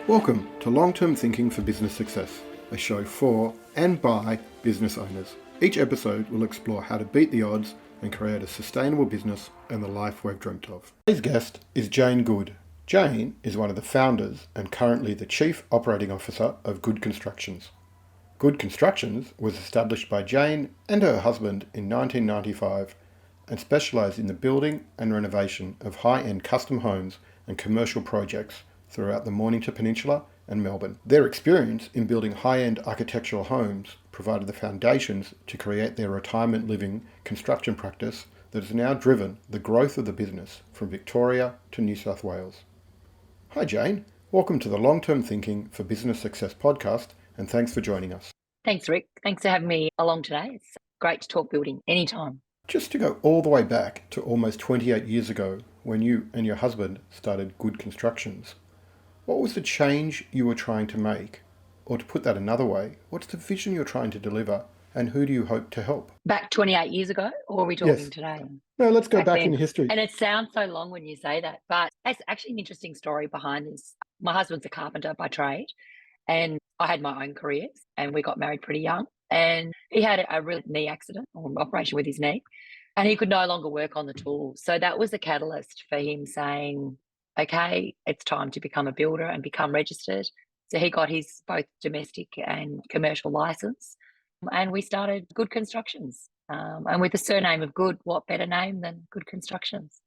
Welcome to Long-Term Thinking for Business Success, a show for and by business owners. Each episode will explore how to beat the odds and create a sustainable business and the life we've dreamt of. Today's guest is Jayne Good. Jayne is one of the founders and currently the Chief Operating Officer of Good Constructions. Good Constructions was established by Jayne and her husband in 1995 and specialise in the building and renovation of high-end custom homes and commercial projects throughout the Mornington Peninsula and Melbourne. Their experience in building high-end architectural homes provided the foundations to create their retirement living construction practice that has now driven the growth of the business from Victoria to New South Wales. Hi Jayne, welcome to the Long-Term Thinking for Business Success podcast, and thanks for joining us. Thanks, Rick. Thanks for having me along today. It's great to talk building anytime. Just to go all the way back to almost 28 years ago when you and your husband started Good Constructions, what was the change you were trying to make? Or to put that another way, what's the vision you're trying to deliver and who do you hope to help? Back 28 years ago, or are we talking Yes. today? No, let's go back then. in history. And it sounds so long when you say that, but it's actually an interesting story behind this. My husband's a carpenter by trade, and I had my own careers, and we got married pretty young. And he had a real knee accident or operation with his knee, and he could no longer work on the tools. So that was the catalyst for him saying, okay, it's time to become a builder and become registered. So he got his both domestic and commercial license, and we started Good Constructions. And with the surname of Good, what better name than Good Constructions?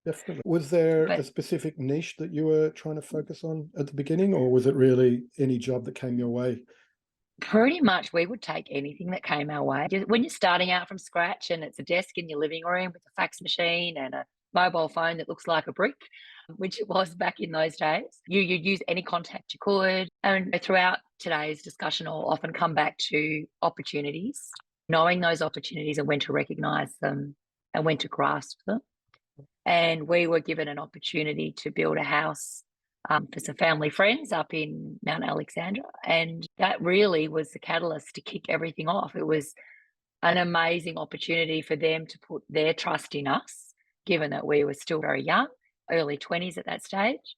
Definitely. Was there a specific niche that you were trying to focus on at the beginning, or was it really any job that came your way? Pretty much we would take anything that came our way. When you're starting out from scratch and it's a desk in your living room with a fax machine and a mobile phone that looks like a brick, which it was back in those days, you'd use any contact you could. And throughout today's discussion, I'll often come back to opportunities, knowing those opportunities and when to recognise them and when to grasp them. And we were given an opportunity to build a house for some family friends up in Mount Alexandra. And that really was the catalyst to kick everything off. It was an amazing opportunity for them to put their trust in us, given that we were still very young, early 20s at that stage.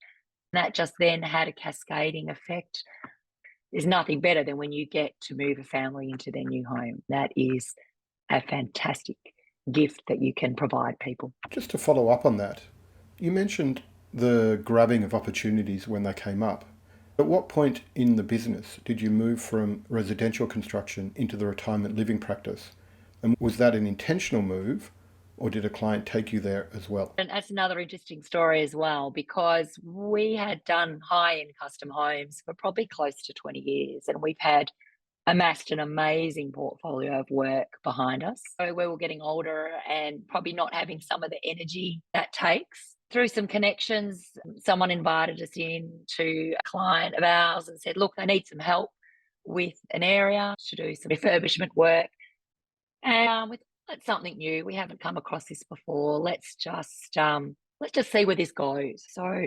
And that just then had a cascading effect. There's nothing better than when you get to move a family into their new home. That is a fantastic gift that you can provide people. Just to follow up on that, you mentioned the grabbing of opportunities when they came up. At what point in the business did you move from residential construction into the retirement living practice? And was that an intentional move, or did a client take you there as well? And that's another interesting story as well, because we had done high-end custom homes for probably close to 20 years, and we've had amassed an amazing portfolio of work behind us. So we were getting older and probably not having some of the energy that takes. Through some connections, someone invited us in to a client of ours and said, look, they need some help with an area to do some refurbishment work. And we thought, that's something new. We haven't come across this before. Let's just see where this goes. So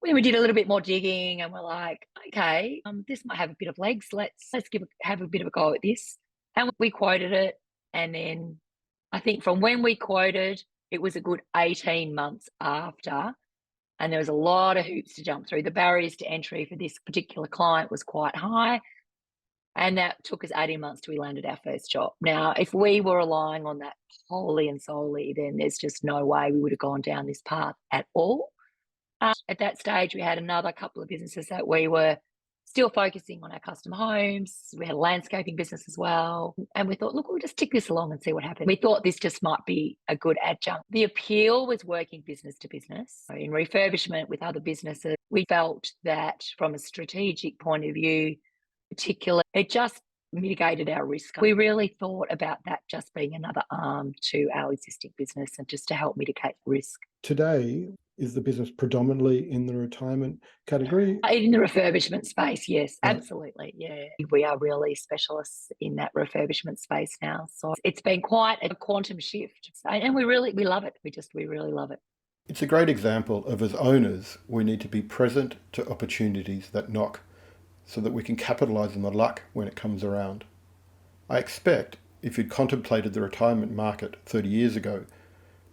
we did a little bit more digging and we're like, okay, this might have a bit of legs. Let's have a bit of a go at this. And we quoted it. And then I think from when we quoted, it was a good 18 months after. And there was a lot of hoops to jump through. The barriers to entry for this particular client was quite high. And that took us 18 months till we landed our first job. Now, if we were relying on that wholly and solely, then there's just no way we would have gone down this path at all. At that stage, we had another couple of businesses that we were still focusing on our custom homes. We had a landscaping business as well. And we thought, look, we'll just tick this along and see what happens. We thought this just might be a good adjunct. The appeal was working business to business. So in refurbishment with other businesses, we felt that from a strategic point of view, particularly, it just mitigated our risk. We really thought about that just being another arm to our existing business and just to help mitigate risk. Today, is the business predominantly in the retirement category? In the refurbishment space, yes, Right. absolutely. Yeah, we are really specialists in that refurbishment space now. So it's been quite a quantum shift, and we love it. We really love it. It's a great example of, as owners, we need to be present to opportunities that knock so that we can capitalize on the luck when it comes around. I expect if you'd contemplated the retirement market 30 years ago,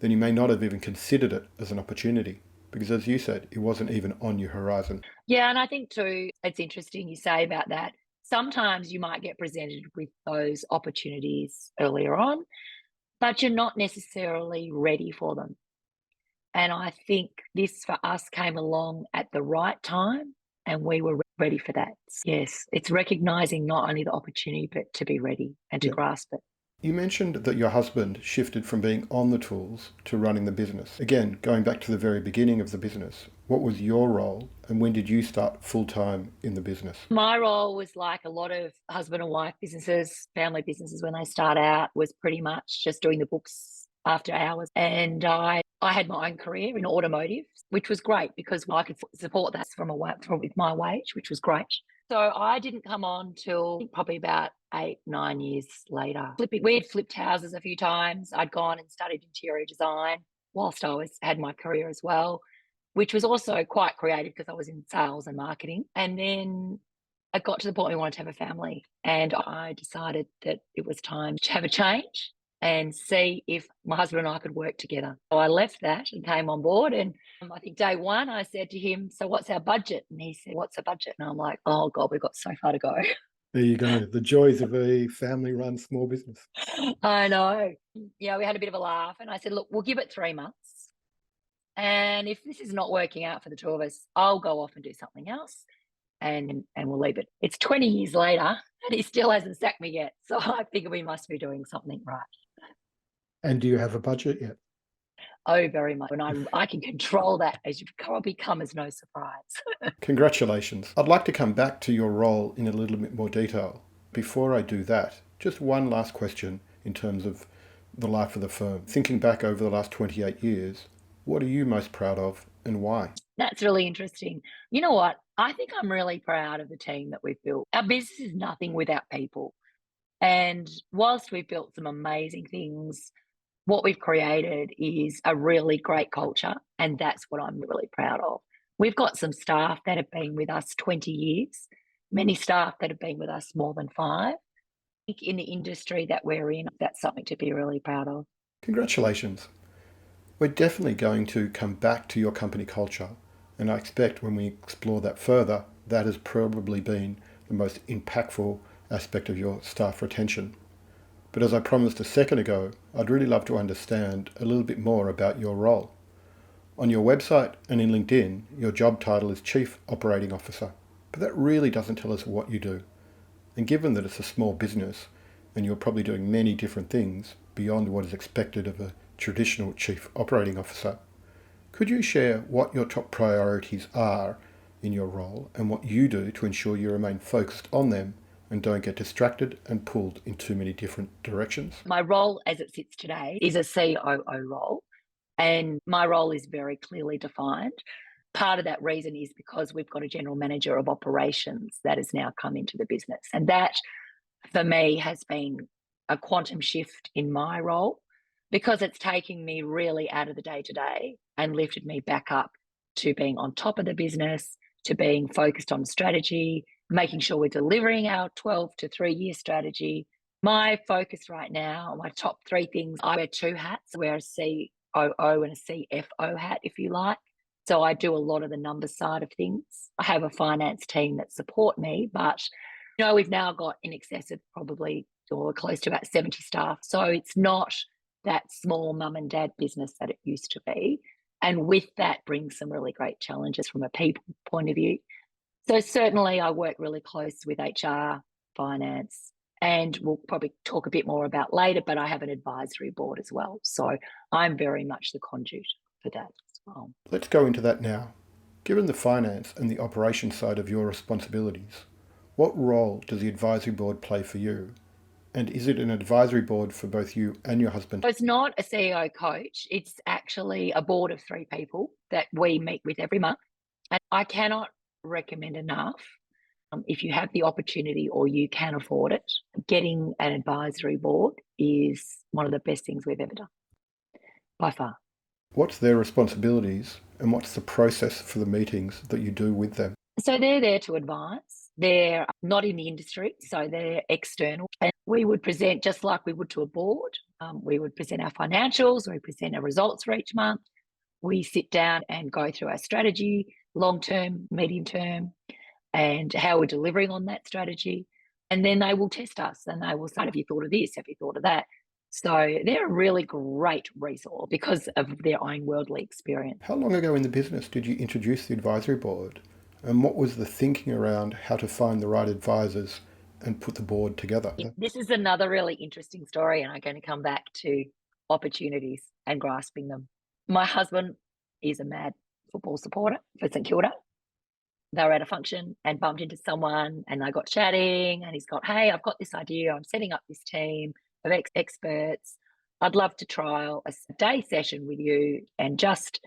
then you may not have even considered it as an opportunity because, as you said, it wasn't even on your horizon. Yeah, and I think too, it's interesting you say about that. Sometimes you might get presented with those opportunities earlier on, but you're not necessarily ready for them. And I think this for us came along at the right time and we were ready for that. Yes, it's recognizing not only the opportunity, but to be ready and to Yeah. grasp it. You mentioned that your husband shifted from being on the tools to running the business. Again, going back to the very beginning of the business, what was your role and when did you start full time in the business? My role was like a lot of husband and wife businesses, family businesses when they start out, was pretty much just doing the books after hours. And I had my own career in automotive, which was great because I could support that with my wage, which was great. So I didn't come on till probably about 8, 9 years later. We had flipped houses a few times. I'd gone and studied interior design whilst had my career as well, which was also quite creative because I was in sales and marketing. And then I got to the point where I wanted to have a family, and I decided that it was time to have a change and see if my husband and I could work together. So I left that and came on board. And I think day one, I said to him, "So what's our budget?" And he said, "What's a budget?" And I'm like, "Oh God, we've got so far to go." There you go. The joys of a family run small business. I know. Yeah, we had a bit of a laugh, and I said, "Look, we'll give it 3 months. And if this is not working out for the two of us, I'll go off and do something else and we'll leave it." It's 20 years later and he still hasn't sacked me yet. So I figure we must be doing something right. And do you have a budget yet? Oh, very much. And I can control that, as you probably come as no surprise. Congratulations. I'd like to come back to your role in a little bit more detail. Before I do that, just one last question in terms of the life of the firm. Thinking back over the last 28 years, what are you most proud of and why? That's really interesting. You know what? I think I'm really proud of the team that we've built. Our business is nothing without people. And whilst we've built some amazing things, what we've created is a really great culture, and that's what I'm really proud of. We've got some staff that have been with us 20 years, many staff that have been with us more than 5. I think in the industry that we're in, that's something to be really proud of. Congratulations. We're definitely going to come back to your company culture, and I expect when we explore that further, that has probably been the most impactful aspect of your staff retention. But as I promised a second ago, I'd really love to understand a little bit more about your role. On your website and in LinkedIn, your job title is Chief Operating Officer, but that really doesn't tell us what you do. And given that it's a small business and you're probably doing many different things beyond what is expected of a traditional Chief Operating Officer, could you share what your top priorities are in your role and what you do to ensure you remain focused on them and don't get distracted and pulled in too many different directions? My role as it sits today is a COO role, and my role is very clearly defined. Part of that reason is because we've got a general manager of operations that has now come into the business. And that, for me, has been a quantum shift in my role because it's taking me really out of the day to day and lifted me back up to being on top of the business, to being focused on strategy, making sure we're delivering our 12 to 3 year strategy. My focus right now, my top 3 things, I wear 2 hats. I wear a COO and a CFO hat, if you like. So I do a lot of the numbers side of things. I have a finance team that support me, but we've now got in excess of probably or close to about 70 staff. So it's not that small mum and dad business that it used to be. And with that brings some really great challenges from a people point of view. So certainly I work really close with HR, finance, and we'll probably talk a bit more about later, but I have an advisory board as well. So I'm very much the conduit for that as well. Let's go into that now. Given the finance and the operation side of your responsibilities, what role does the advisory board play for you? And is it an advisory board for both you and your husband? So it's not a CEO coach. It's actually a board of 3 people that we meet with every month. And I cannot recommend enough, if you have the opportunity or you can afford it, getting an advisory board is one of the best things we've ever done, by far. What's their responsibilities and what's the process for the meetings that you do with them? So they're there to advise. They're not in the industry, so they're external. And we would present just like we would to a board. We would present our financials, we present our results for each month. We sit down and go through our strategy. long term, medium term, and how we're delivering on that strategy. And then they will test us and they will say, have you thought of this? Have you thought of that? So they're a really great resource because of their own worldly experience. How long ago in the business did you introduce the advisory board? And what was the thinking around how to find the right advisors and put the board together? This is another really interesting story, and I'm going to come back to opportunities and grasping them. My husband is a mad football supporter for St Kilda. They were at a function and bumped into someone and they got chatting and he's got, hey, I've got this idea. I'm setting up this team of experts. I'd love to trial a day session with you and just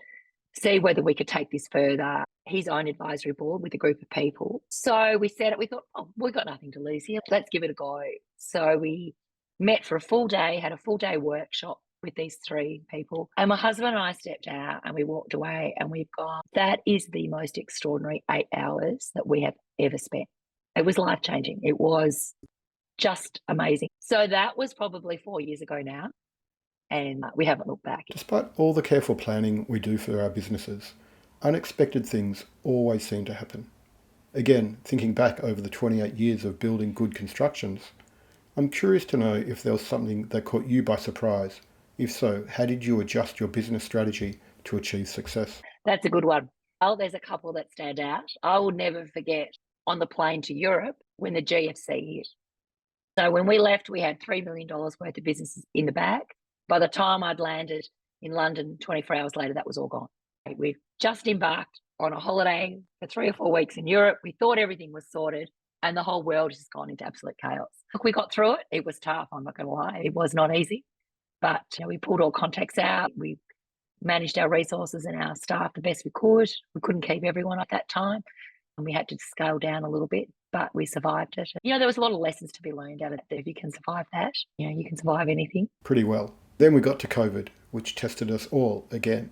see whether we could take this further. His own advisory board with a group of people. So we said it, we thought, oh, we've got nothing to lose here. Let's give it a go. So we met for a full day, had a full day workshop with these three people. And my husband and I stepped out and we walked away and we've gone, that is the most extraordinary 8 hours that we have ever spent. It was life-changing. It was just amazing. So that was probably 4 years ago now. And we haven't looked back. Despite all the careful planning we do for our businesses, unexpected things always seem to happen. Again, thinking back over the 28 years of building good constructions, I'm curious to know if there was something that caught you by surprise. If so, how did you adjust your business strategy to achieve success? That's a good one. Oh, there's a couple that stand out. I will never forget on the plane to Europe when the GFC hit. So when we left, we had $3 million worth of businesses in the bag. By the time I'd landed in London 24 hours later, that was all gone. We've just embarked on a holiday for 3 or 4 weeks in Europe. We thought everything was sorted and the whole world has gone into absolute chaos. Look, we got through it. It was tough, I'm not going to lie. It was not easy, but we pulled all contacts out. We managed our resources and our staff the best we could. We couldn't keep everyone at that time and we had to scale down a little bit, but we survived it. There was a lot of lessons to be learned out of it. If you can survive that, you can survive anything. Pretty well. Then we got to COVID, which tested us all again.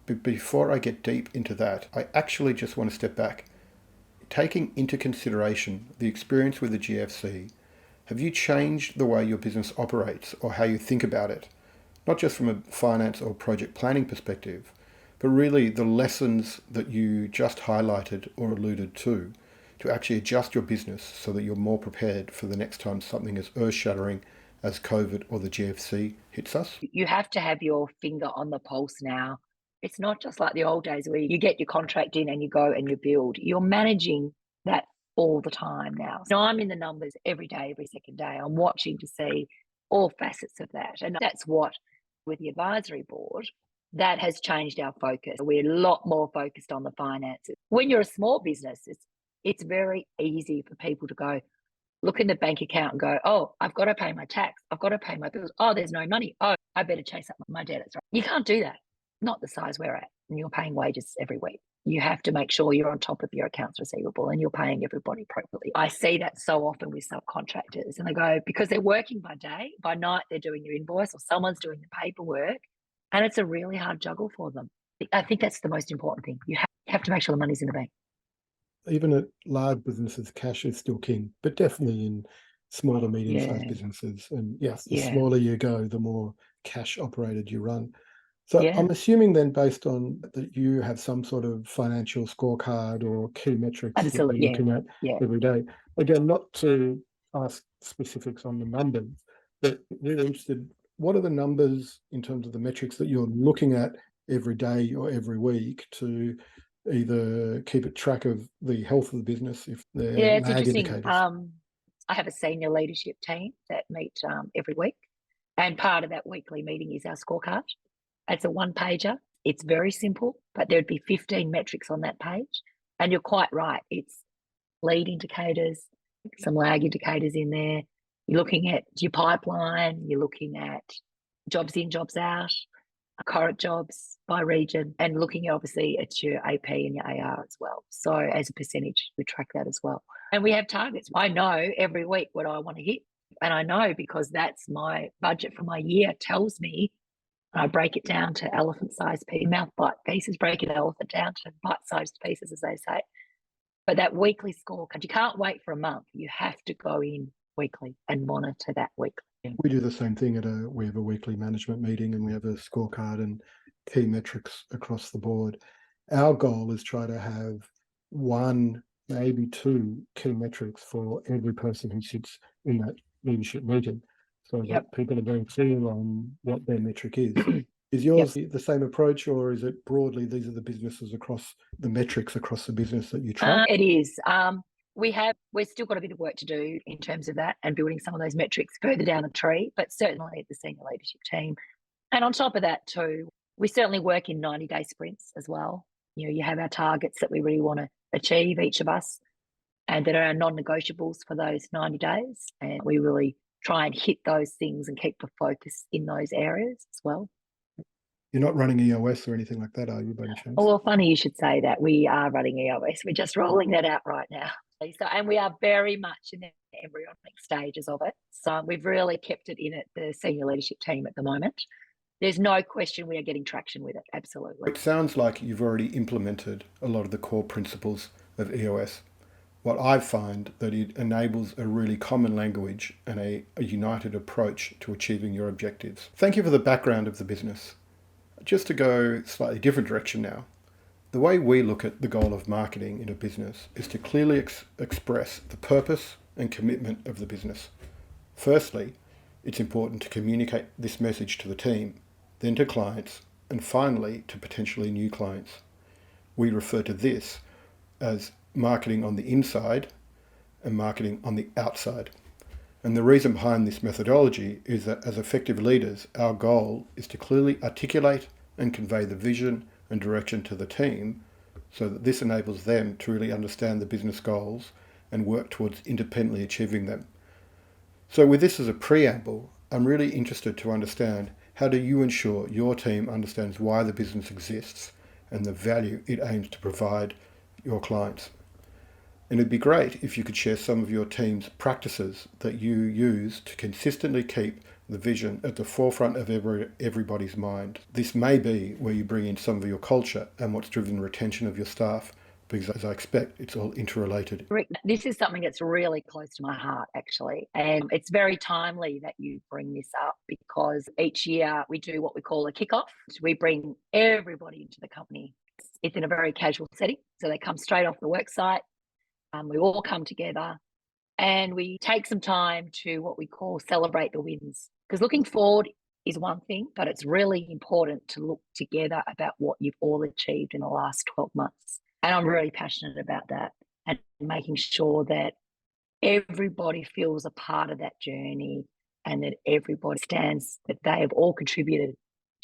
But before I get deep into that, I actually just want to step back. Taking into consideration the experience with the GFC, have you changed the way your business operates or how you think about it? Not just from a finance or project planning perspective, but really the lessons that you just highlighted or alluded to actually adjust your business so that you're more prepared for the next time something as earth-shattering as COVID or the GFC hits us? You have to have your finger on the pulse now. It's not just like the old days where you get your contract in and you go and you build. You're managing that all the time now. So I'm in the numbers every day, every second day. I'm watching to see all facets of that. And that's what, with the advisory board, that has changed our focus. We're a lot more focused on the finances. When you're a small business, it's very easy for people to go, look in the bank account and go, oh, I've got to pay my tax. I've got to pay my bills. Oh, there's no money. Oh, I better chase up my debtors. You can't do that. Not the size we're at. And you're paying wages every week. You have to make sure you're on top of your accounts receivable and you're paying everybody appropriately. I see that so often with subcontractors and they go, because they're working by day, by night they're doing your invoice or someone's doing the paperwork. And it's a really hard juggle for them. I think that's the most important thing. You have to make sure the money's in the bank. Even at large businesses, cash is still king, but definitely in small to medium-sized businesses. And yes, the smaller you go, the more cash operated you run. So I'm assuming then, based on that, you have some sort of financial scorecard or key metrics that you're looking at every day. Again, not to ask specifics on the numbers, but really interested, what are the numbers in terms of the metrics that you're looking at every day or every week to either keep a track of the health of the business if they're it's lag interesting. indicators? I have a senior leadership team that meet every week, and part of that weekly meeting is our scorecard. It's a one-pager. It's very simple, but there'd be 15 metrics on that page. And you're quite right. It's lead indicators, some lag indicators in there. You're looking at your pipeline. You're looking at jobs in, jobs out, current jobs by region, and looking obviously at your AP and your AR as well. So as a percentage, we track that as well. And we have targets. I know every week what I want to hit. And I know because that's my budget for my year tells me. I break it down to elephant-sized pieces, mouth-bite pieces, break an elephant down to bite-sized pieces, as they say. But that weekly scorecard, you can't wait for a month. You have to go in weekly and monitor that weekly. We do the same thing we have a weekly management meeting and we have a scorecard and key metrics across the board. Our goal is try to have one, maybe two key metrics for every person who sits in that leadership meeting, so that people are very clear on what their metric is. Is yours the same approach, or is it broadly these are the businesses across the metrics across the business that you track? It is. We've still got a bit of work to do in terms of that and building some of those metrics further down the tree, but certainly the senior leadership team. And on top of that too, we certainly work in 90-day sprints as well. You have our targets that we really want to achieve, each of us, and that are our non-negotiables for those 90 days. And we really try and hit those things and keep the focus in those areas as well. You're not running EOS or anything like that, are you, by any chance? Well, funny you should say that. We are running EOS. We're just rolling that out right now. So, and we are very much in the embryonic stages of it. So we've really kept it in at the senior leadership team at the moment. There's no question we are getting traction with it, absolutely. It sounds like you've already implemented a lot of the core principles of EOS. What I find that it enables a really common language and a united approach to achieving your objectives. Thank you for the background of the business. Just to go slightly different direction now, the way we look at the goal of marketing in a business is to clearly express the purpose and commitment of the business. Firstly, it's important to communicate this message to the team, then to clients, and finally to potentially new clients. We refer to this as marketing on the inside and marketing on the outside. And the reason behind this methodology is that as effective leaders, our goal is to clearly articulate and convey the vision and direction to the team so that this enables them to really understand the business goals and work towards independently achieving them. So with this as a preamble, I'm really interested to understand, how do you ensure your team understands why the business exists and the value it aims to provide your clients? And it'd be great if you could share some of your team's practices that you use to consistently keep the vision at the forefront of everybody's mind. This may be where you bring in some of your culture and what's driven retention of your staff, because as I expect, it's all interrelated. Rick, this is something that's really close to my heart, actually. And it's very timely that you bring this up, because each year we do what we call a kickoff. We bring everybody into the company. It's in a very casual setting. So they come straight off the work site. We all come together and we take some time to what we call celebrate the wins. Because looking forward is one thing, but it's really important to look together about what you've all achieved in the last 12 months. And I'm really passionate about that, and making sure that everybody feels a part of that journey and that everybody understands that they have all contributed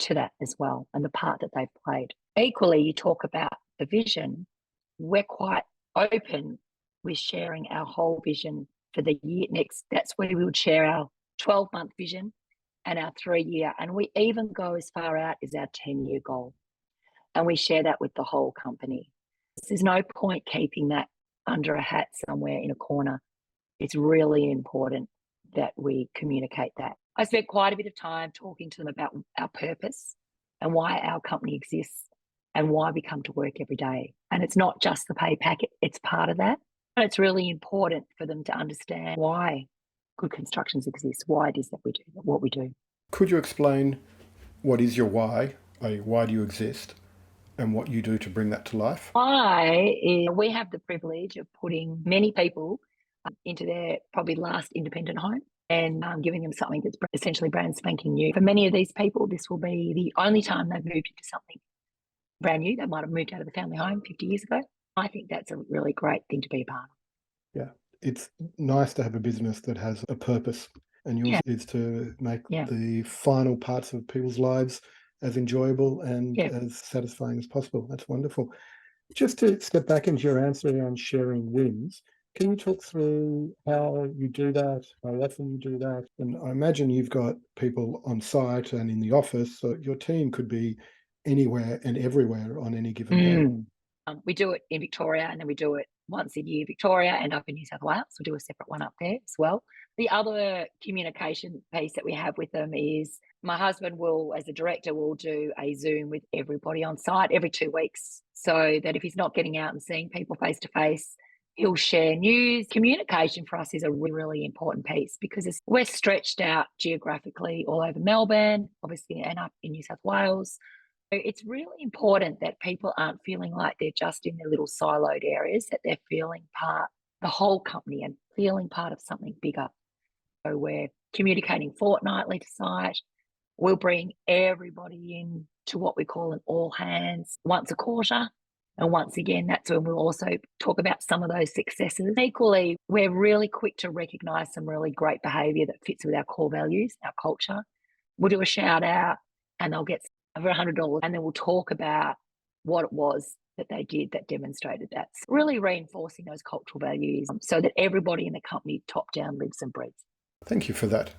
to that as well and the part that they've played. Equally, you talk about the vision. We're quite open with sharing our whole vision for the year next. That's where we would share our 12-month vision and our 3-year. And we even go as far out as our 10-year goal. And we share that with the whole company. There's no point keeping that under a hat somewhere in a corner. It's really important that we communicate that. I spent quite a bit of time talking to them about our purpose and why our company exists and why we come to work every day. And it's not just the pay packet, it's part of that. And it's really important for them to understand why Good Constructions exists, why it is that we do what we do. Could you explain what is your why? Why do you exist? And what you do to bring that to life? Why is we have the privilege of putting many people into their probably last independent home and giving them something that's essentially brand spanking new. For many of these people, this will be the only time they've moved into something brand new. They might have moved out of the family home 50 years ago. I think that's a really great thing to be a part of. Yeah, it's nice to have a business that has a purpose, and yours is to make the final parts of people's lives as enjoyable and as satisfying as possible. That's wonderful. Just to step back into your answer around sharing wins, can you talk through how you do that, how often you do that? And I imagine you've got people on site and in the office, so your team could be anywhere and everywhere on any given day. We do it in Victoria, and then we do it once a year, Victoria, and up in New South Wales. We'll do a separate one up there as well. The other communication piece that we have with them is my husband will, as a director, will do a Zoom with everybody on site every 2 weeks, so that if he's not getting out and seeing people face to face, he'll share news. Communication for us is a really important piece, because we're stretched out geographically all over Melbourne, obviously, and up in New South Wales. It's really important that people aren't feeling like they're just in their little siloed areas, that they're feeling part the whole company and feeling part of something bigger. So we're communicating fortnightly to site. We'll bring everybody in to what we call an all hands once a quarter. And once again, that's when we'll also talk about some of those successes. Equally, we're really quick to recognise some really great behaviour that fits with our core values, our culture. We'll do a shout out and they'll get over $100, and then we'll talk about what it was that they did that demonstrated that. So really reinforcing those cultural values so that everybody in the company top down lives and breathes. Thank you for that.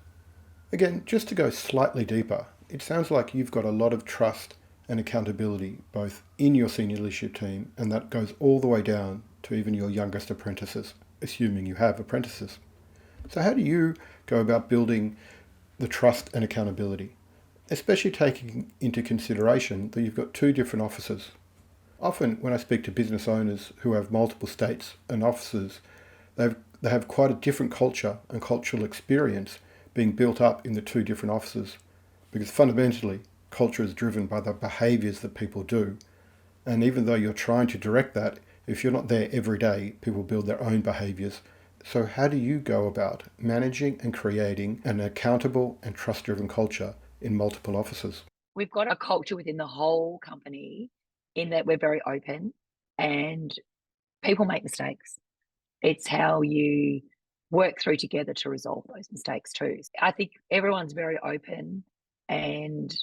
Again, just to go slightly deeper, it sounds like you've got a lot of trust and accountability both in your senior leadership team, and that goes all the way down to even your youngest apprentices, assuming you have apprentices. So how do you go about building the trust and accountability, especially taking into consideration that you've got two different offices? Often when I speak to business owners who have multiple states and offices, they have quite a different culture and cultural experience being built up in the two different offices, because fundamentally culture is driven by the behaviours that people do. And even though you're trying to direct that, if you're not there every day, people build their own behaviours. So how do you go about managing and creating an accountable and trust-driven culture in multiple offices? We've got a culture within the whole company in that we're very open and people make mistakes. It's how you work through together to resolve those mistakes too. I think everyone's very open, and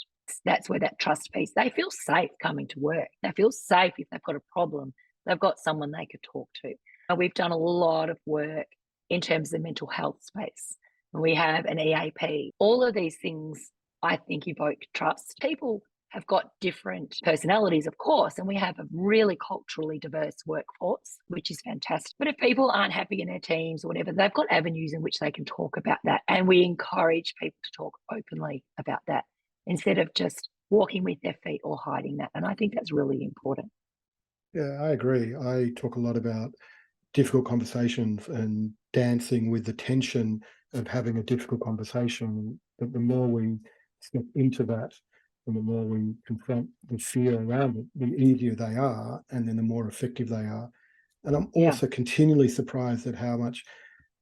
that's where that trust piece, they feel safe coming to work. They feel safe if they've got a problem. They've got someone they could talk to. We've done a lot of work in terms of the mental health space. We have an EAP. All of these things, I think, evoke trust. People have got different personalities, of course, and we have a really culturally diverse workforce, which is fantastic. But if people aren't happy in their teams or whatever, they've got avenues in which they can talk about that. And we encourage people to talk openly about that instead of just walking with their feet or hiding that. And I think that's really important. Yeah, I agree. I talk a lot about difficult conversations and dancing with the tension of having a difficult conversation. But the more we step into that and the more we confront the fear around it, the easier they are, and then the more effective they are. And I'm also continually surprised at how much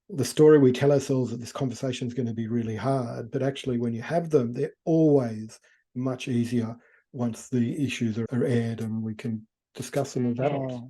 the story we tell ourselves that this conversation is going to be really hard, but actually when you have them, they're always much easier once the issues are aired and we can discuss them as adults.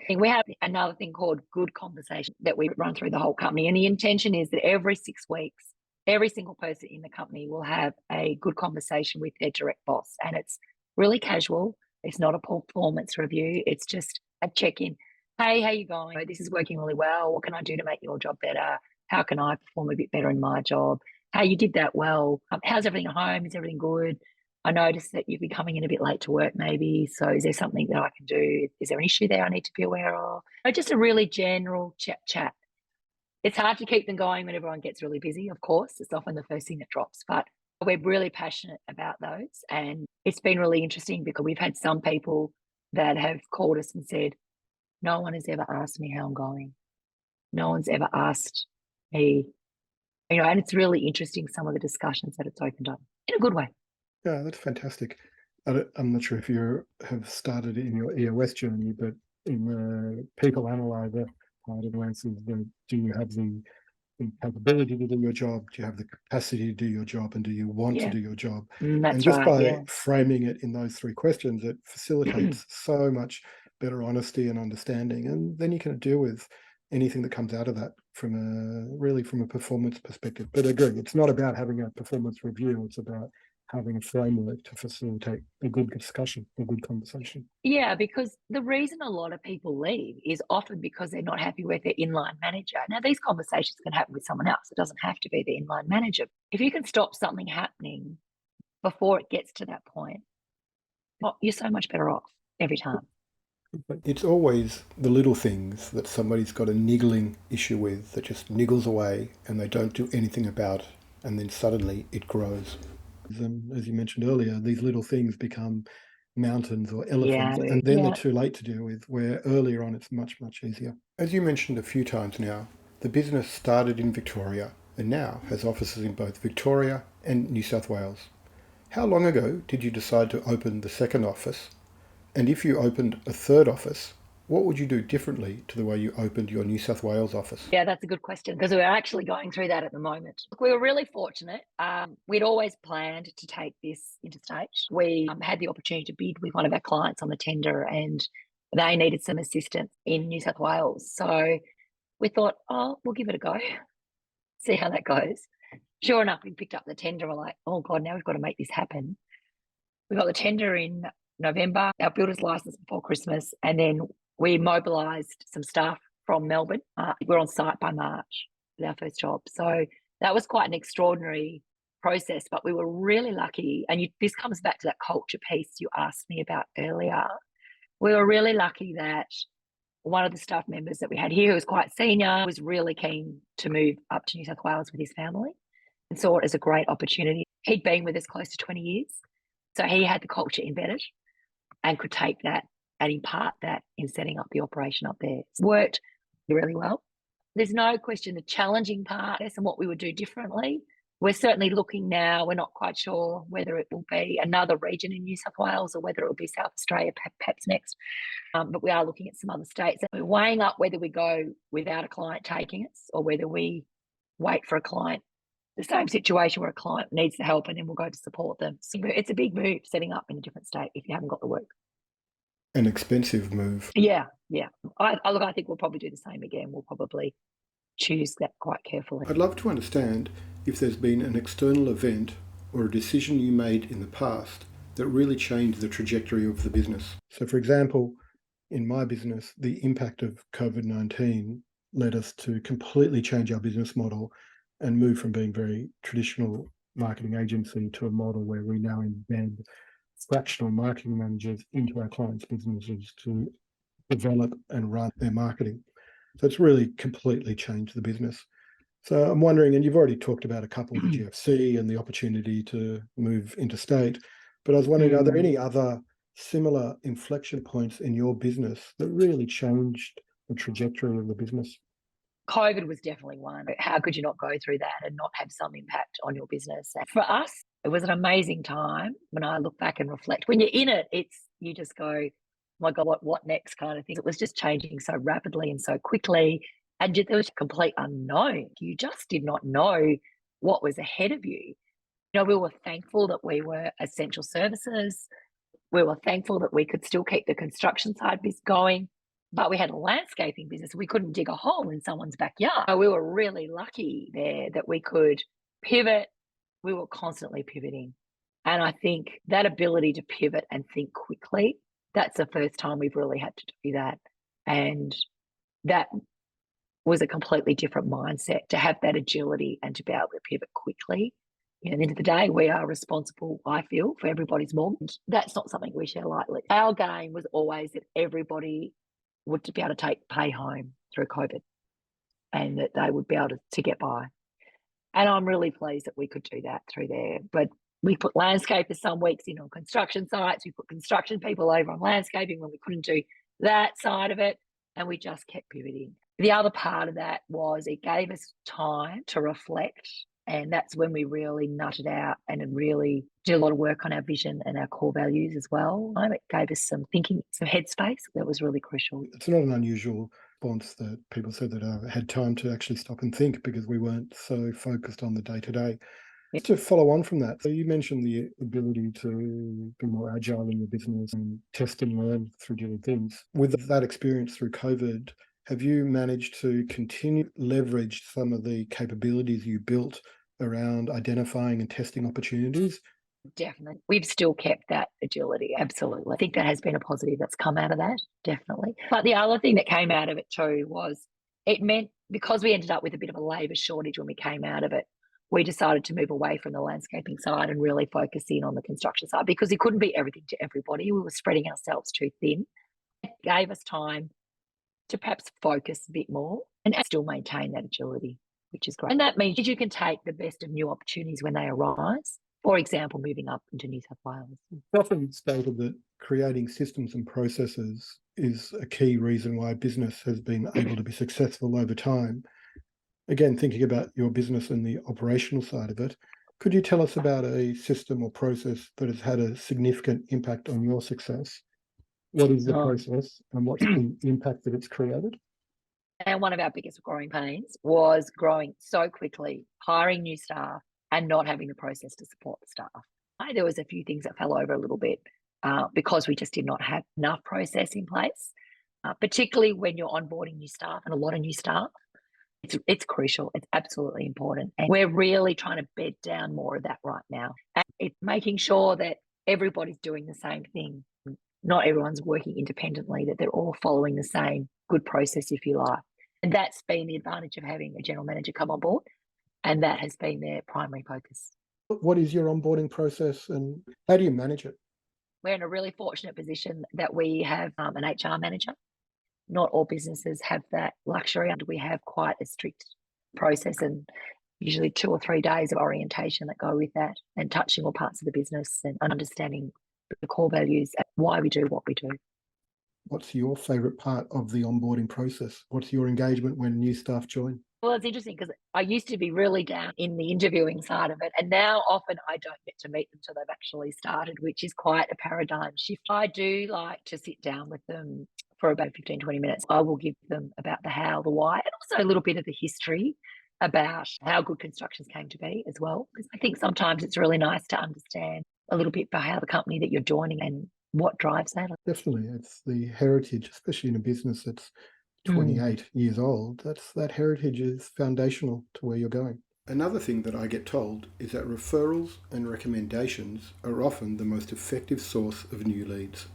We have another thing called good conversation that we run through the whole company. And the intention is that every 6 weeks, every single person in the company will have a good conversation with their direct boss. And it's really casual. It's not a performance review. It's just a check-in. Hey, how you going? This is working really well. What can I do to make your job better? How can I perform a bit better in my job? Hey, you did that well. How's everything at home? Is everything good? I noticed that you've been coming in a bit late to work maybe. So is there something that I can do? Is there an issue there I need to be aware of? Just a really general chat. It's hard to keep them going when everyone gets really busy, of course. It's often the first thing that drops. But we're really passionate about those. And it's been really interesting because we've had some people that have called us and said, no one has ever asked me how I'm going. No one's ever asked me, and it's really interesting some of the discussions that it's opened up in a good way. Yeah, that's fantastic. I'm not sure if you have started in your EOS journey, but in the people analyzer part of the answer is, do you have the capability to do your job? Do you have the capacity to do your job? And do you want to do your job? That's and just right, by framing it in those 3 questions, it facilitates so much better honesty and understanding. And then you can deal with anything that comes out of that from a performance perspective. But I agree, it's not about having a performance review. It's about having a framework to facilitate a good discussion, a good conversation. Yeah, because the reason a lot of people leave is often because they're not happy with their inline manager. Now, these conversations can happen with someone else. It doesn't have to be the inline manager. If you can stop something happening before it gets to that point, well, you're so much better off every time. It's always the little things that somebody's got a niggling issue with that just niggles away and they don't do anything about it, and then suddenly it grows. And as you mentioned earlier, these little things become mountains or elephants, and then they're too late to deal with, where earlier on it's much, much easier. As you mentioned a few times now, the business started in Victoria and now has offices in both Victoria and New South Wales. How long ago did you decide to open the second office? And if you opened a third office, what would you do differently to the way you opened your New South Wales office? Yeah, that's a good question, because we're actually going through that at the moment. We were really fortunate. We'd always planned to take this interstate. We had the opportunity to bid with one of our clients on the tender, and they needed some assistance in New South Wales. So we thought, oh, we'll give it a go, see how that goes. Sure enough, we picked up the tender. We're like, oh God, now we've got to make this happen. We got the tender in November, our builder's license before Christmas, and then we mobilised some staff from Melbourne. We're on site by March with our first job. So that was quite an extraordinary process, but we were really lucky. And this comes back to that culture piece you asked me about earlier. We were really lucky that one of the staff members that we had here, who was quite senior, was really keen to move up to New South Wales with his family and saw it as a great opportunity. He'd been with us close to 20 years. So he had the culture embedded and could take that and impart that in setting up the operation up there. It's worked really well. There's no question the challenging part and what we would do differently. We're certainly looking now. We're not quite sure whether it will be another region in New South Wales or whether it will be South Australia perhaps next. But we are looking at some other states. And we're weighing up whether we go without a client taking us or whether we wait for a client, the same situation where a client needs the help, and then we'll go to support them. So it's a big move setting up in a different state if you haven't got the work. An expensive move. Yeah. I think we'll probably do the same again. We'll probably choose that quite carefully. I'd love to understand if there's been an external event or a decision you made in the past that really changed the trajectory of the business. So, for example, in my business, the impact of COVID-19 led us to completely change our business model and move from being very traditional marketing agency to a model where we now embed fractional marketing managers into our clients' businesses to develop and run their marketing. So it's really completely changed the business. So I'm wondering, and you've already talked about a couple, the GFC and the opportunity to move interstate, but I was wondering, are there any other similar inflection points in your business that really changed the trajectory of the business? COVID was definitely one. How could you not go through that and not have some impact on your business? For us, it was an amazing time. When I look back and reflect, when you're in it, you just go, oh my God, what next kind of thing. It was just changing so rapidly and so quickly. And there was a complete unknown. You just did not know what was ahead of you. We were thankful that we were essential services. We were thankful that we could still keep the construction side business going. But we had a landscaping business. We couldn't dig a hole in someone's backyard. We were really lucky there that we could pivot. We were constantly pivoting. And I think that ability to pivot and think quickly, that's the first time we've really had to do that. And that was a completely different mindset, to have that agility and to be able to pivot quickly. At the end of the day, we are responsible, I feel, for everybody's mortgage. That's not something we share lightly. Our game was always that everybody would be able to pay home through COVID and that they would be able to get by. And I'm really pleased that we could do that through there. But we put landscapers some weeks in on construction sites. We put construction people over on landscaping when we couldn't do that side of it. And we just kept pivoting. The other part of that was it gave us time to reflect. And that's when we really nutted out and really did a lot of work on our vision and our core values as well. It gave us some thinking, some headspace that was really crucial. It's not an unusual response that people said that I had time to actually stop and think because we weren't so focused on the day-to-day. To follow on from that, so you mentioned the ability to be more agile in your business and test and learn through different things. With that experience through COVID, have you managed to continue leverage some of the capabilities you built around identifying and testing opportunities? Definitely. We've still kept that agility. Absolutely. I think that has been a positive that's come out of that. Definitely. But the other thing that came out of it too was it meant, because we ended up with a bit of a labour shortage when we came out of it, we decided to move away from the landscaping side and really focus in on the construction side, because it couldn't be everything to everybody. We were spreading ourselves too thin. It gave us time to perhaps focus a bit more and still maintain that agility, which is great. And that means you can take the best of new opportunities when they arise. For example, moving up into New South Wales. It's often stated that creating systems and processes is a key reason why business has been able to be successful over time. Again, thinking about your business and the operational side of it, Could you tell us about a system or process that has had a significant impact on your success? What is the process and what's the impact that it's created? And one of our biggest growing pains was growing so quickly, hiring new staff and not having the process to support the staff. There was a few things that fell over a little bit because we just did not have enough process in place, particularly when you're onboarding new staff and a lot of new staff. It's crucial. It's absolutely important. And we're really trying to bed down more of that right now. And it's making sure that everybody's doing the same thing. Not everyone's working independently, that they're all following the same good process, if you like. And that's been the advantage of having a general manager come on board. And that has been their primary focus. What is your onboarding process and how do you manage it? We're in a really fortunate position that we have an HR manager. Not all businesses have that luxury, and we have quite a strict process and usually 2 or 3 days of orientation that go with that, and touching all parts of the business and understanding the core values and why we do what we do. What's your favourite part of the onboarding process? What's your engagement when new staff join? Well, it's interesting because I used to be really down in the interviewing side of it, and now often I don't get to meet them until they've actually started, which is quite a paradigm shift. I do like to sit down with them for about 15, 20 minutes. I will give them about the how, the why, and also a little bit of the history about how Good Constructions came to be as well. Because I think sometimes it's really nice to understand a little bit about how the company that you're joining and what drives that. Definitely. It's the heritage, especially in a business that's 28 years old. That heritage is foundational to where you're going. Another thing that I get told is that referrals and recommendations are often the most effective source of new leads.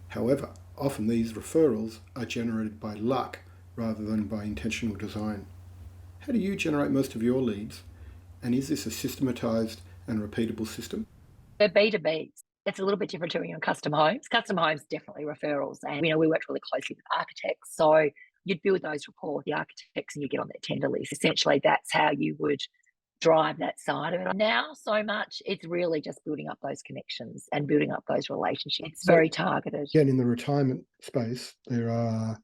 However, often these referrals are generated by luck rather than by intentional design. How do you generate most of your leads? And is this a systematized and repeatable system? They're B2B. It's a little bit different to when you're in custom homes. Custom homes, definitely referrals. And, we worked really closely with architects. So you'd build those rapport with the architects and you get on their tender list. Essentially, that's how you would drive that side of it. Now, so much, it's really just building up those connections and building up those relationships. It's very targeted. Again, in the retirement space, there are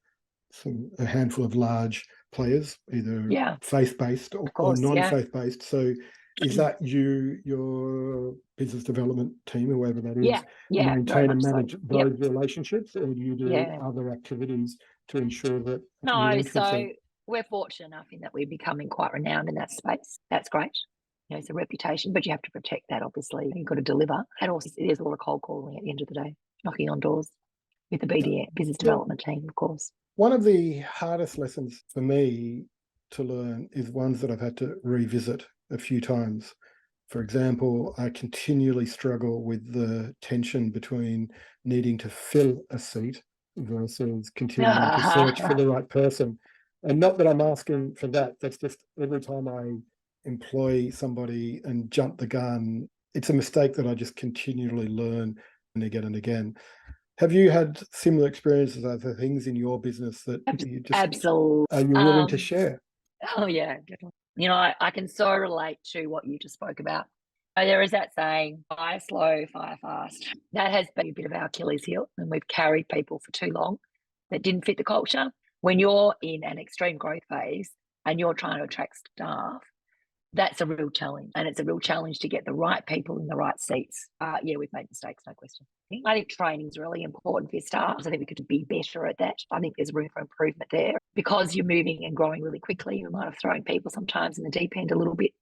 a handful of large players, either faith-based or non-faith-based. So is that your business development team, whoever that is, maintain and manage those relationships, or do you do other activities to ensure that? No, so we're fortunate enough in that we're becoming quite renowned in that space. That's great. It's a reputation, but you have to protect that, obviously. You've got to deliver. And also, there's a lot of cold calling at the end of the day, knocking on doors with the BDM, business development team, of course. One of the hardest lessons for me to learn is ones that I've had to revisit a few times. For example, I continually struggle with the tension between needing to fill a seat versus continuing to search for the right person. And not that I'm asking for that. That's just every time I employ somebody and jump the gun, it's a mistake that I just continually learn and again and again. Have you had similar experiences, other things in your business that you just absolutely are you willing to share? Oh yeah, definitely. I can so relate to what you just spoke about. There is that saying, fire slow, fire fast. That has been a bit of our Achilles heel, and we've carried people for too long that didn't fit the culture. When you're in an extreme growth phase and you're trying to attract staff, that's a real challenge. And it's a real challenge to get the right people in the right seats. We've made mistakes, no question. I think training is really important for your staff. I think we could be better at that. I think there's room for improvement there. Because you're moving and growing really quickly, you might have thrown people sometimes in the deep end a little bit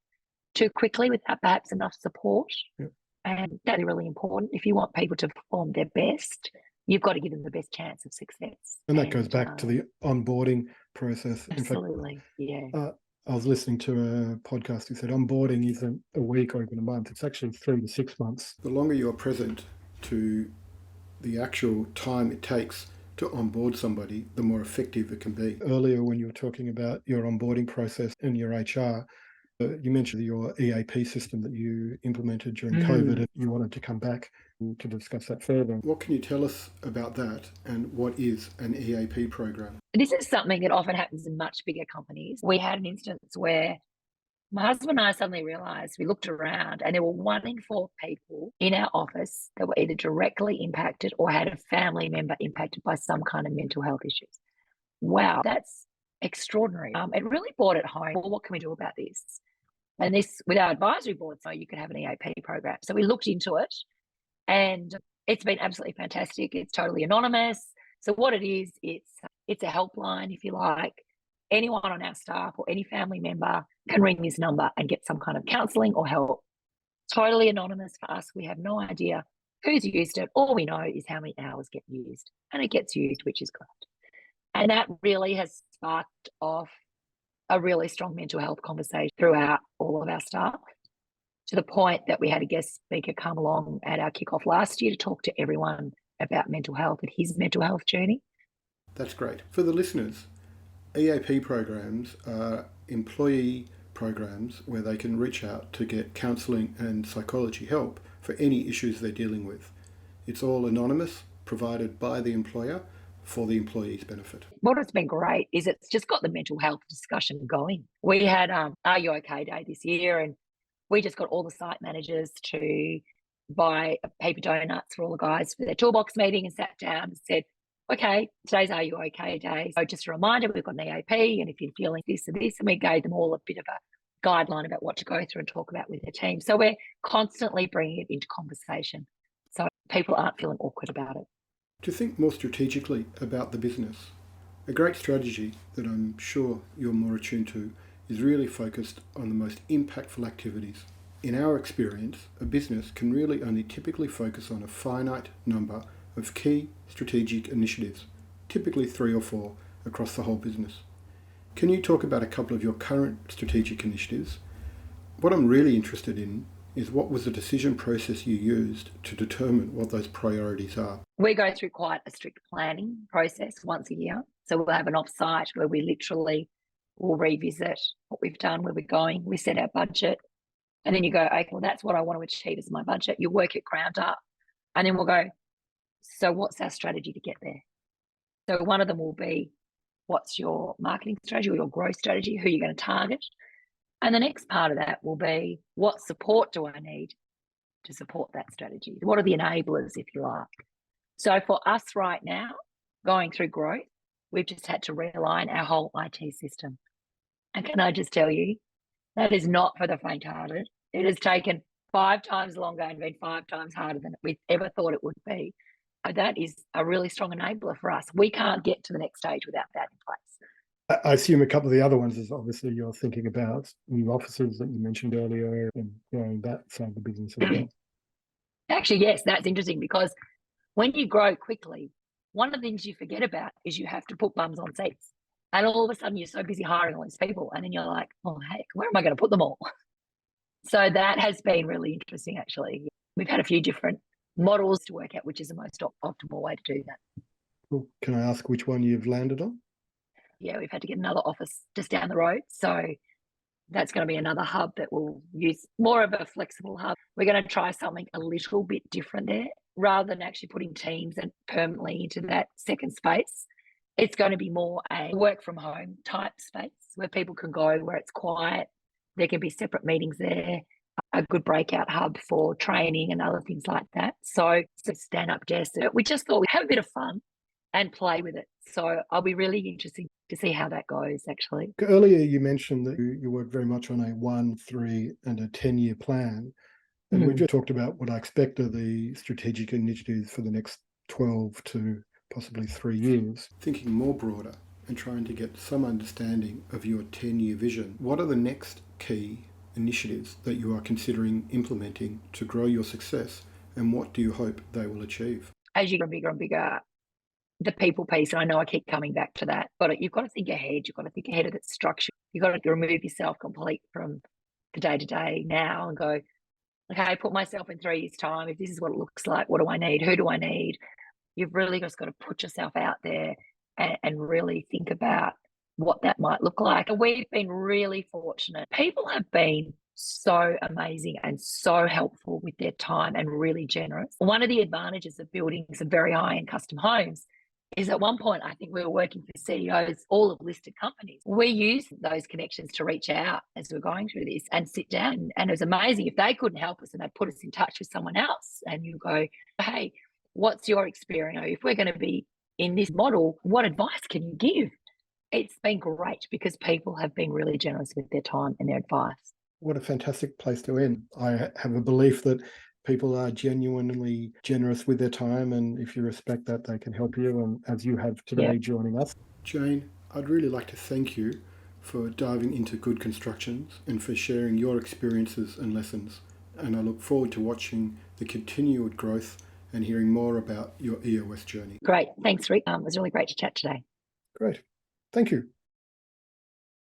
too quickly without perhaps enough support. Yep. And that's really important. If you want people to perform their best, you've got to give them the best chance of success. And that goes back to the onboarding process. Absolutely, I was listening to a podcast who said onboarding isn't a week or even a month. It's actually 3 to 6 months. The longer you're present to the actual time it takes to onboard somebody, the more effective it can be. Earlier, when you were talking about your onboarding process and your HR, you mentioned your EAP system that you implemented during COVID, and you wanted to come back to discuss that further. What can you tell us about that, and what is an EAP program? This is something that often happens in much bigger companies. We had an instance where my husband and I suddenly realised, we looked around and there were 1 in 4 people in our office that were either directly impacted or had a family member impacted by some kind of mental health issues. Wow, that's extraordinary. It really brought it home. Well, what can we do about this? And this, with our advisory board, so you could have an EAP program. So we looked into it, and it's been absolutely fantastic. It's totally anonymous. So what it is, it's a helpline, if you like. Anyone on our staff or any family member can ring this number and get some kind of counselling or help. Totally anonymous for us. We have no idea who's used it. All we know is how many hours get used, and it gets used, which is great. And that really has sparked off a really strong mental health conversation throughout all of our staff, to the point that we had a guest speaker come along at our kickoff last year to talk to everyone about mental health and his mental health journey. That's great. For the listeners, EAP programs are employee programs where they can reach out to get counselling and psychology help for any issues they're dealing with. It's all anonymous, provided by the employer for the employee's benefit. What has been great is it's just got the mental health discussion going. We had Are You OK Day this year, and we just got all the site managers to buy paper donuts for all the guys for their toolbox meeting, and sat down and said, okay, today's Are You OK Day. So just a reminder, we've got an EAP, and if you're feeling this and this, and we gave them all a bit of a guideline about what to go through and talk about with their team. So we're constantly bringing it into conversation, so people aren't feeling awkward about it. To think more strategically about the business, a great strategy that I'm sure you're more attuned to is really focused on the most impactful activities. In our experience, a business can really only typically focus on a finite number of key strategic initiatives, typically 3 or 4 across the whole business. Can you talk about a couple of your current strategic initiatives? What I'm really interested in is what was the decision process you used to determine what those priorities are? We go through quite a strict planning process once a year. So we'll have an off-site where we literally will revisit what we've done, where we're going. We set our budget, and then you go, okay, well, that's what I want to achieve as my budget. You work it ground up, and then we'll go, so what's our strategy to get there? So one of them will be, what's your marketing strategy or your growth strategy? Who are you going to target? And the next part of that will be, what support do I need to support that strategy? What are the enablers, if you like? So for us right now, going through growth, we've just had to realign our whole IT system. And can I just tell you, that is not for the faint-hearted. It has taken 5 times longer and been 5 times harder than we ever thought it would be. That is a really strong enabler for us. We can't get to the next stage without that in place. I assume a couple of the other ones is obviously you're thinking about new offices that you mentioned earlier and growing that side of the business as well. Actually, yes, that's interesting, because when you grow quickly, one of the things you forget about is you have to put bums on seats. And all of a sudden you're so busy hiring all these people, and then you're like, oh, heck, where am I going to put them all? So that has been really interesting, actually. We've had a few different models to work out which is the most optimal way to do that. Well, can I ask which one you've landed on? Yeah, we've had to get another office just down the road. So that's going to be another hub that we'll use, more of a flexible hub. We're going to try something a little bit different there. Rather than actually putting teams and permanently into that second space, it's going to be more a work from home type space where people can go, where it's quiet. There can be separate meetings there, a good breakout hub for training and other things like that. So stand-up desk. We just thought we'd have a bit of fun and play with it. So I'll be really interested to see how that goes, actually. Earlier you mentioned that you work very much on a 1, 3 and a 10-year plan. And we've just talked about what I expect are the strategic initiatives for the next 12 to possibly 3 years. Thinking more broader and trying to get some understanding of your 10-year vision, what are the next key initiatives that you are considering implementing to grow your success, and what do you hope they will achieve? As you get bigger and bigger, the people piece, and I know I keep coming back to that, but you've got to think ahead. You've got to think ahead of its structure. You've got to remove yourself completely from the day-to-day now and go, okay, I put myself in 3 years' time. If this is what it looks like, what do I need? Who do I need? You've really just got to put yourself out there and really think about what that might look like. And we've been really fortunate. People have been so amazing and so helpful with their time and really generous. One of the advantages of building some very high-end custom homes is at one point, I think we were working for CEOs, all of listed companies. We used those connections to reach out as we're going through this and sit down. And it was amazing if they couldn't help us and they put us in touch with someone else. And you go, hey, what's your experience? If we're going to be in this model, what advice can you give? It's been great because people have been really generous with their time and their advice. What a fantastic place to end. I have a belief that people are genuinely generous with their time, and if you respect that, they can help you, and as you have today joining us. Jayne, I'd really like to thank you for diving into Good Constructions and for sharing your experiences and lessons. And I look forward to watching the continued growth and hearing more about your EOS journey. Great. Thanks, Rick. It was really great to chat today. Great. Thank you.